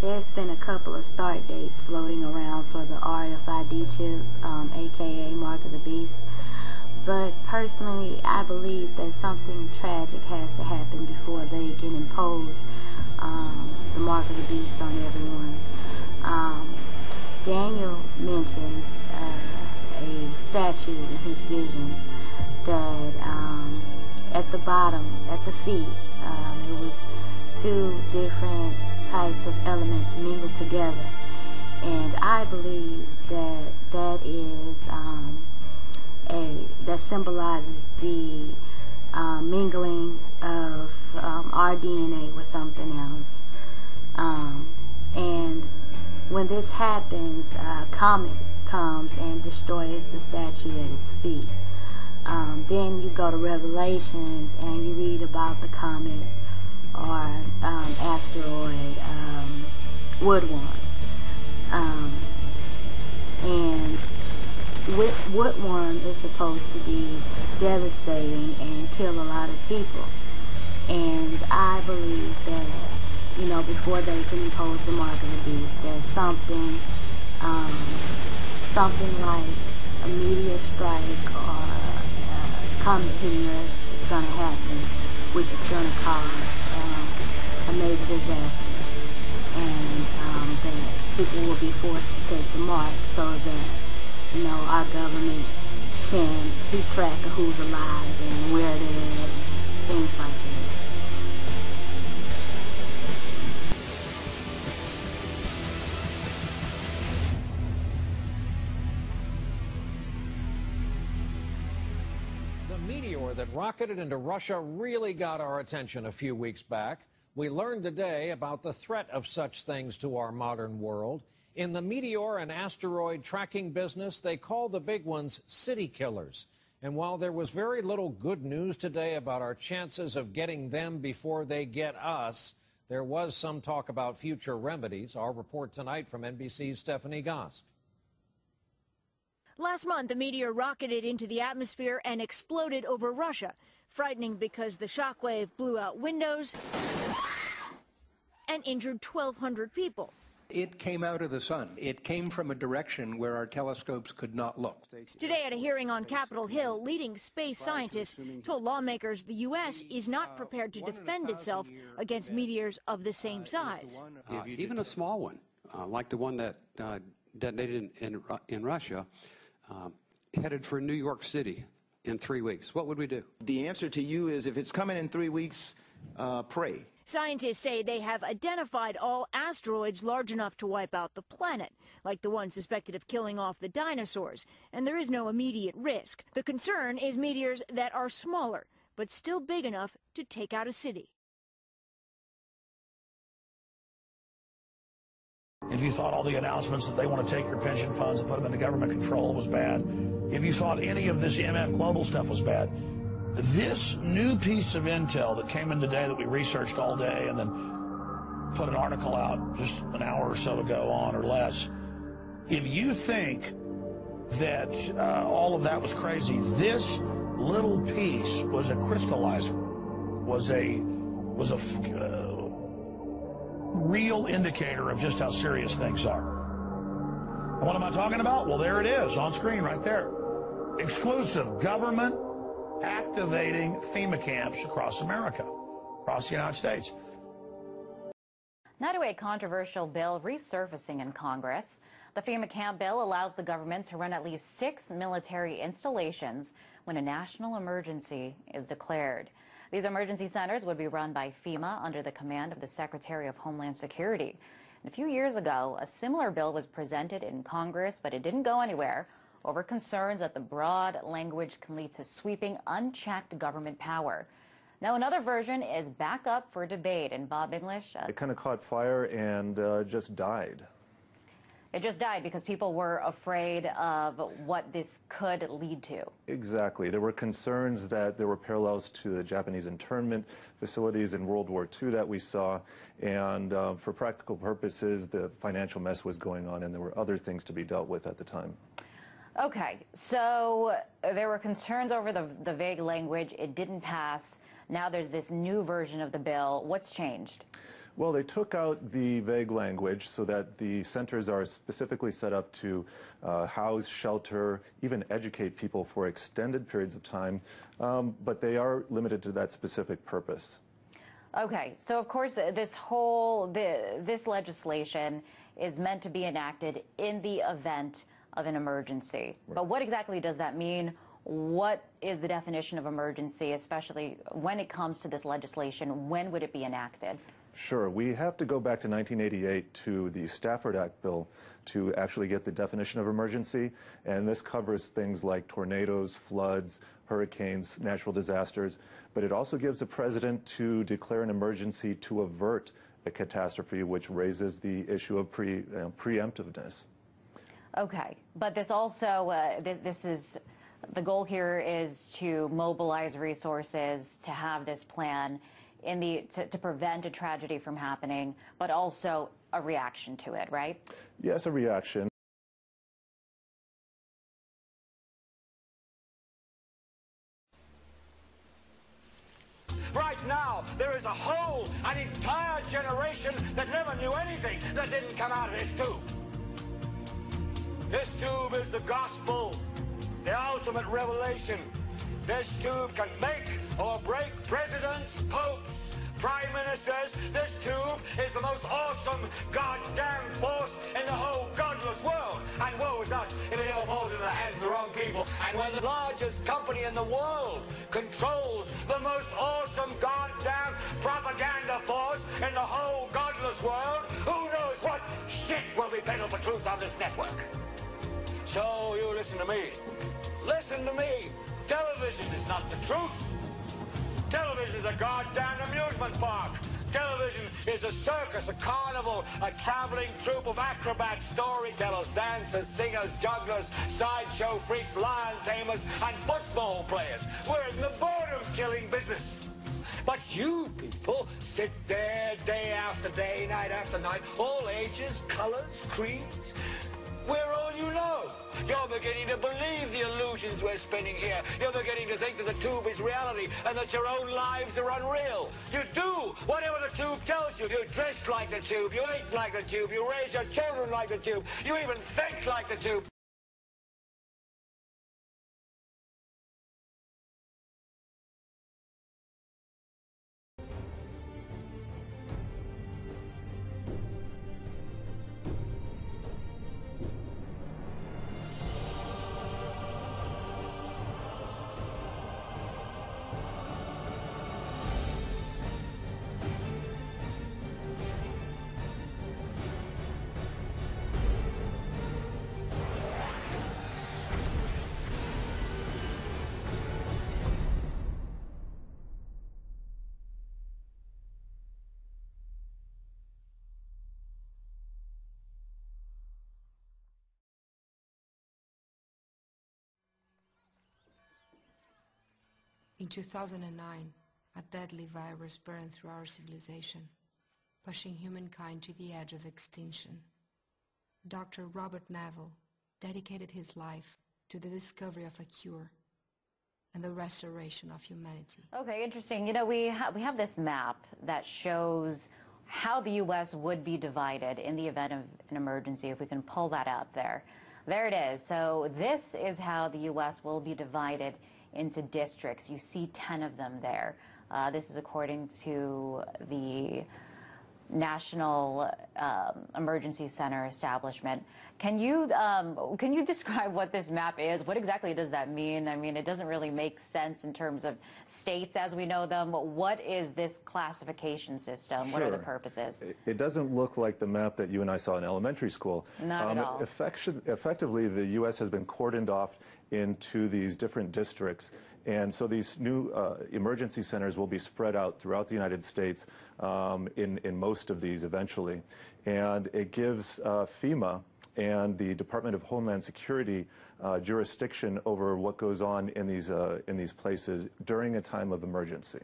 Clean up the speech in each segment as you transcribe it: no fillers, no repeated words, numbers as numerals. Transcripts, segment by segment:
There's been a couple of start dates floating around for the RFID chip, aka Mark of the Beast. But personally, I believe that something tragic has to happen before they can impose the Mark of the Beast on everyone. Daniel mentions a statue in his vision that at the bottom, at the feet, it was two different types of elements mingled together, and I believe that that is that symbolizes the mingling of our DNA with something else. And when this happens, a comet comes and destroys the statue at his feet. Then you go to Revelations and you read about the comet or asteroid Woodworm. And Woodworm is supposed to be devastating and kill a lot of people. And I believe that, you know, before they can impose the Mark of the Beast, that something like a meteor strike or a comet hitting Earth is going to happen, which is going to cause a major disaster, and that people will be forced to take the mark so that, you know, our government can keep track of who's alive and where they're at, things like that. The meteor that rocketed into Russia really got our attention a few weeks back. We learned today about the threat of such things to our modern world. In the meteor and asteroid tracking business, they call the big ones city killers. And while there was very little good news today about our chances of getting them before they get us, there was some talk about future remedies. Our report tonight from NBC's Stephanie Gosk. Last month, the meteor rocketed into the atmosphere and exploded over Russia. Frightening because the shockwave blew out windows and injured 1,200 people. It came out of the sun. It came from a direction where our telescopes could not look. Today at a hearing on Capitol Hill, leading space scientists told lawmakers the U.S. is not prepared to defend itself against meteors of the same size. Even a small one, like the one that detonated in Russia, headed for New York City in 3 weeks. What would we do? The answer to you is, if it's coming in 3 weeks, pray. Scientists say they have identified all asteroids large enough to wipe out the planet, like the one suspected of killing off the dinosaurs, and there is no immediate risk. The concern is meteors that are smaller, but still big enough to take out a city. If you thought all the announcements that they want to take your pension funds and put them into government control was bad, if you thought any of this MF Global stuff was bad, this new piece of intel that came in today that we researched all day and then put an article out just an hour or so ago on or less, if you think that all of that was crazy, this little piece was a crystallizer, was a real indicator of just how serious things are. And what am I talking about? Well, there it is on screen right there. Exclusive government activating FEMA camps across America, across the United States. Now to a controversial bill resurfacing in Congress. The FEMA camp bill allows the government to run at least 6 military installations when a national emergency is declared. These emergency centers would be run by FEMA under the command of the Secretary of Homeland Security. And a few years ago, a similar bill was presented in Congress, but it didn't go anywhere over concerns that the broad language can lead to sweeping, unchecked government power. Now, another version is back up for debate, and Bob English... It kind of caught fire and just died. It just died because people were afraid of what this could lead to. Exactly. There were concerns that there were parallels to the Japanese internment facilities in World War II that we saw, and for practical purposes, the financial mess was going on, and there were other things to be dealt with at the time. Okay, so there were concerns over the vague language. It didn't pass. Now there's this new version of the bill. What's changed? Well, they took out the vague language so that the centers are specifically set up to house, shelter, even educate people for extended periods of time, but they are limited to that specific purpose. Okay, so of course this legislation is meant to be enacted in the event of an emergency. Right. But what exactly does that mean? What is the definition of emergency, especially when it comes to this legislation? When would it be enacted? Sure. We have to go back to 1988 to the Stafford Act bill to actually get the definition of emergency, and this covers things like tornadoes, floods, hurricanes, natural disasters, but it also gives the president to declare an emergency to avert a catastrophe, which raises the issue of preemptiveness. Okay, but this also, this is, the goal here is to mobilize resources to have this plan to prevent a tragedy from happening, but also a reaction to it, right? Yes, a reaction. Right now, there is an entire generation that never knew anything that didn't come out of this tube. This tube is the gospel, the ultimate revelation. This tube can make or break presidents, popes, prime ministers. This tube is the most awesome goddamn force in the whole godless world. And woe is us if it ever falls into the hands of the wrong people. And when the largest company in the world controls the most awesome goddamn propaganda force in the whole godless world, who knows what shit will be peddled for truth on this network. So you listen to me. Listen to me. Television is not the truth. Television is a goddamn amusement park. Television is a circus, a carnival, a traveling troupe of acrobats, storytellers, dancers, singers, jugglers, sideshow freaks, lion tamers, and football players. We're in the boredom-killing business. But you people sit there day after day, night after night, all ages, colors, creeds. We're all you know. You're beginning to believe the illusions we're spinning here. You're beginning to think that the tube is reality and that your own lives are unreal. You do whatever the tube tells you. You dress like the tube. You eat like the tube. You raise your children like the tube. You even think like the tube. In 2009, a deadly virus burned through our civilization, pushing humankind to the edge of extinction. Dr. Robert Neville dedicated his life to the discovery of a cure and the restoration of humanity. Okay, interesting. You know, we have this map that shows how the U.S. would be divided in the event of an emergency, if we can pull that up there. There it is. So this is how the U.S. will be divided into districts. You see 10 of them there. This is according to the National Emergency Center establishment. Can you describe what this map is? What exactly does that mean? I mean, it doesn't really make sense in terms of states as we know them. What is this classification system? Sure. What are the purposes? It doesn't look like the map that you and I saw in elementary school. Not at all. Effectively, the U.S. has been cordoned off into these different districts. And so these new emergency centers will be spread out throughout the United States in most of these eventually. And it gives FEMA and the Department of Homeland Security jurisdiction over what goes on in these places during a time of emergency.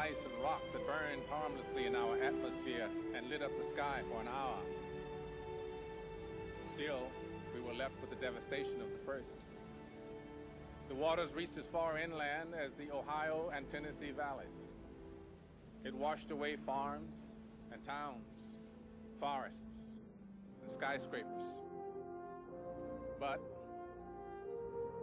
ice and rock that burned harmlessly in our atmosphere and lit up the sky for an hour. Still, we were left with the devastation of the first. The waters reached as far inland as the Ohio and Tennessee valleys. It washed away farms and towns, forests and skyscrapers. But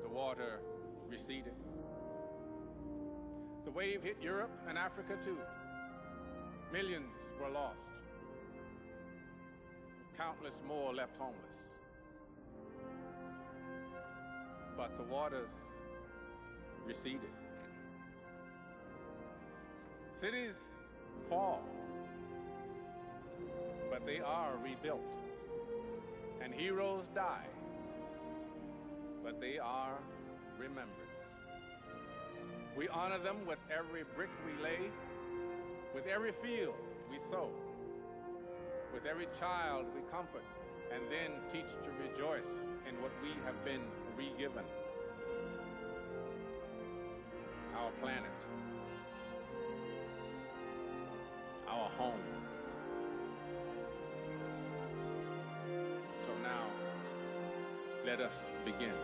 the water receded. The wave hit Europe and Africa too. Millions were lost. Countless more left homeless. But the waters receded. Cities fall, but they are rebuilt. And heroes die, but they are remembered. We honor them with every brick we lay, with every field we sow, with every child we comfort, and then teach to rejoice in what we have been re-given. Our planet, our home. So now, let us begin.